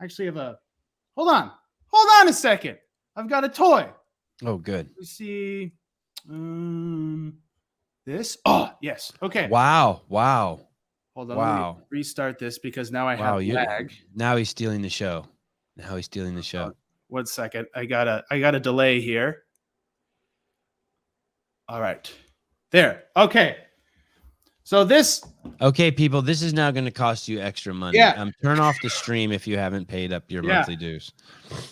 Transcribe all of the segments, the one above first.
actually have hold on a second. I've got a toy. Oh, good. Let's see. This. Oh, yes. Okay. Wow. Hold on. Wow. Let me restart this because now I have lag. Now he's stealing the show. 1 second. I got a delay here. All right. There. Okay. So this. Okay, people, this is now going to cost you extra money. Yeah. Turn off the stream if you haven't paid up your monthly dues.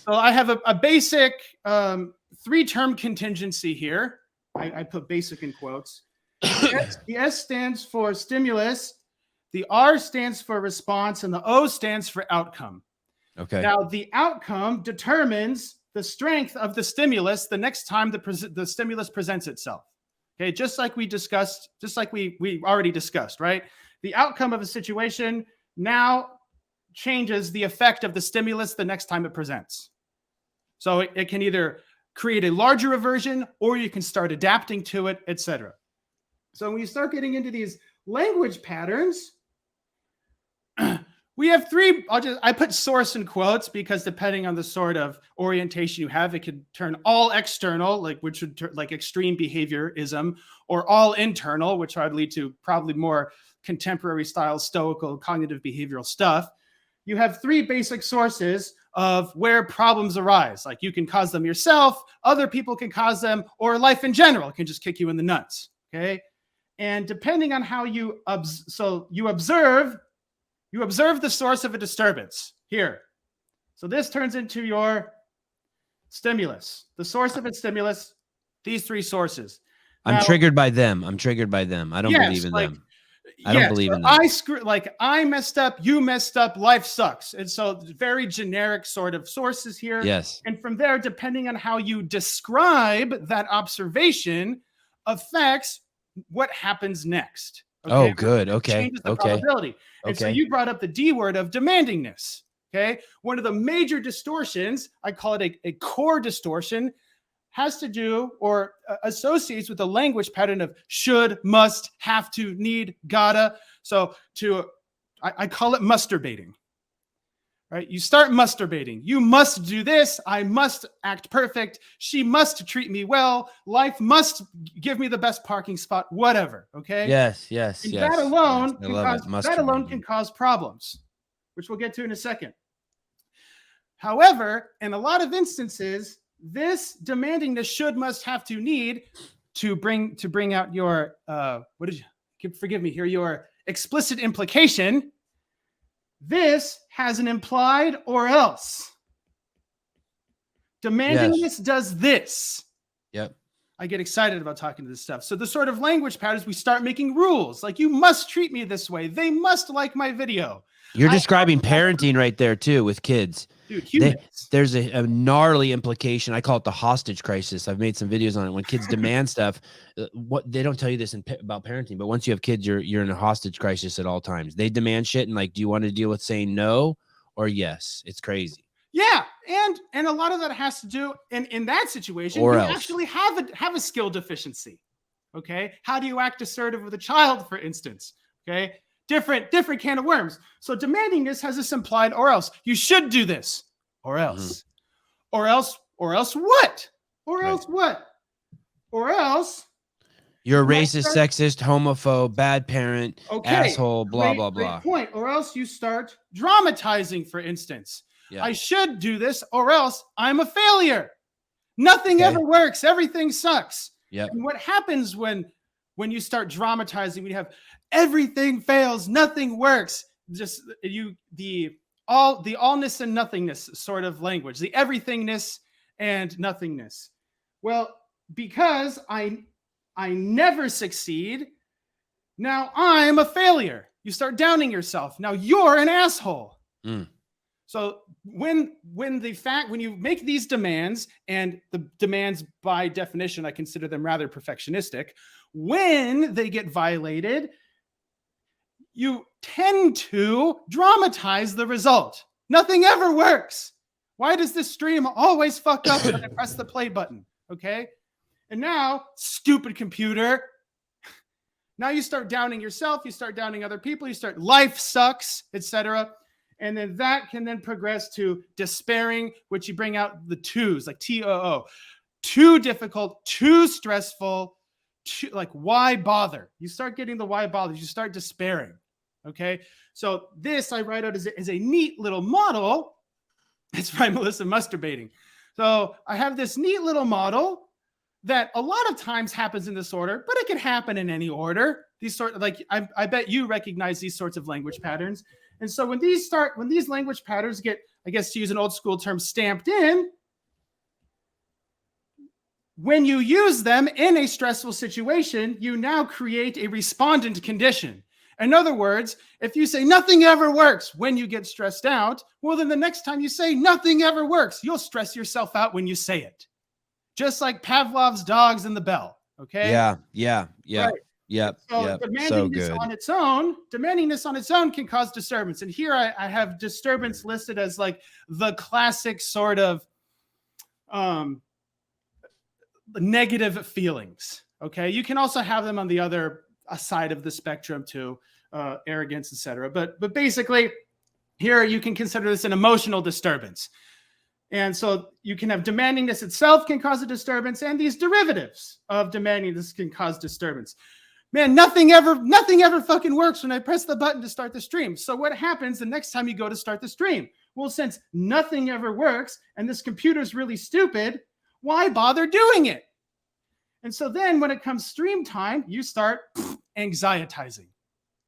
So I have a basic 3-term contingency here. I put basic in quotes. The S stands for stimulus. The R stands for response, and the O stands for outcome. Okay. Now, the outcome determines the strength of the stimulus the next time the stimulus presents itself. Okay, just like we already discussed, right? The outcome of a situation now changes the effect of the stimulus the next time it presents. So it can either create a larger aversion, or you can start adapting to it, etc. So when you start getting into these language patterns, we have 3. I put source in quotes because depending on the sort of orientation you have, it could turn all external, which would turn like extreme behaviorism, or all internal, which would lead to probably more contemporary style stoical cognitive behavioral stuff. You have 3 basic sources of where problems arise. Like you can cause them yourself, other people can cause them, or life in general can just kick you in the nuts. Okay, and depending on how you observe the source of a disturbance here. So this turns into your stimulus. The source of its stimulus, these 3 sources. I'm triggered by them. I don't believe in them. I don't believe in them. I messed up, you messed up, life sucks. And so very generic sort of sources here. Yes. And from there, depending on how you describe that observation, affects what happens next. Okay? Oh, good. Okay. Changes the probability. And so you brought up the D word of demandingness. Okay. One of the major distortions, I call it a core distortion, has to do or associates with the language pattern of should, must, have to, need, gotta. So I call it masturbating. Right? You start masturbating. You must do this. I must act perfect. She must treat me well. Life must give me the best parking spot, whatever. Okay. Yes. And that alone can cause problems, which we'll get to in a second. However, in a lot of instances, this demandingness should, must, have to, need to bring out your forgive me here, your explicit implication. This has an implied or else. Demandingness does this. Yep. I get excited about talking to this stuff. So the sort of language patterns, we start making rules. Like, you must treat me this way. They must like my video. You're describing parenting right there too with kids. Dude, there's a gnarly implication. I call it the hostage crisis. I've made some videos on it. When kids demand stuff, what they don't tell you this about parenting, but once you have kids, you're in a hostage crisis at all times. They demand shit, and like, do you want to deal with saying no or yes? It's crazy. Yeah, and a lot of that has to do in that situation. Or you else. Actually have a skill deficiency. Okay, how do you act assertive with a child, for instance? Okay. Different can of worms. So demandingness has this implied or else. You should do this. Or else. Mm-hmm. Or else what? Or else what? Or else you're a racist, sexist, homophobe, bad parent, asshole, blah, blah, blah. Great point. Or else you start dramatizing, for instance. Yeah. I should do this, or else I'm a failure. Nothing ever works. Everything sucks. Yep. And what happens when you start dramatizing, when you have everything fails, nothing works, just the allness and nothingness sort of language, the everythingness and nothingness. Well, because I never succeed, now I'm a failure. You start downing yourself. Now you're an asshole. Mm. So when you make these demands, and the demands by definition, I consider them rather perfectionistic, when they get violated, you tend to dramatize the result. Nothing ever works. Why does this stream always fuck up when I press the play button? Okay. And now, stupid computer, now you start downing yourself, you start downing other people, life sucks, etc. And then that can then progress to despairing, which you bring out the twos, like TOO. Too difficult, too stressful, like why bother? You start getting the why bother. You start despairing. Okay. So this I write out as a neat little model. It's by Melissa Masturbating. So I have this neat little model that a lot of times happens in this order, but it can happen in any order. These sort of like, I bet you recognize these sorts of language patterns. And so when these language patterns get, I guess to use an old school term, stamped in, when you use them in a stressful situation, you now create a respondent condition. In other words, if you say nothing ever works when you get stressed out, well, then the next time you say nothing ever works, you'll stress yourself out when you say it. Just like Pavlov's dogs and the bell. Okay. Yeah. Right. Yep. So demanding this on its own can cause disturbance. And here I have disturbance listed as like the classic sort of negative feelings. Okay. You can also have them on the other side of the spectrum too, arrogance, etc. But basically here you can consider this an emotional disturbance. And so you can have demandingness itself can cause a disturbance, and these derivatives of demandingness can cause disturbance. Man, nothing ever fucking works when I press the button to start the stream. So what happens the next time you go to start the stream? Well, since nothing ever works and this computer's really stupid, why bother doing it? And so then when it comes stream time, you start anxietizing.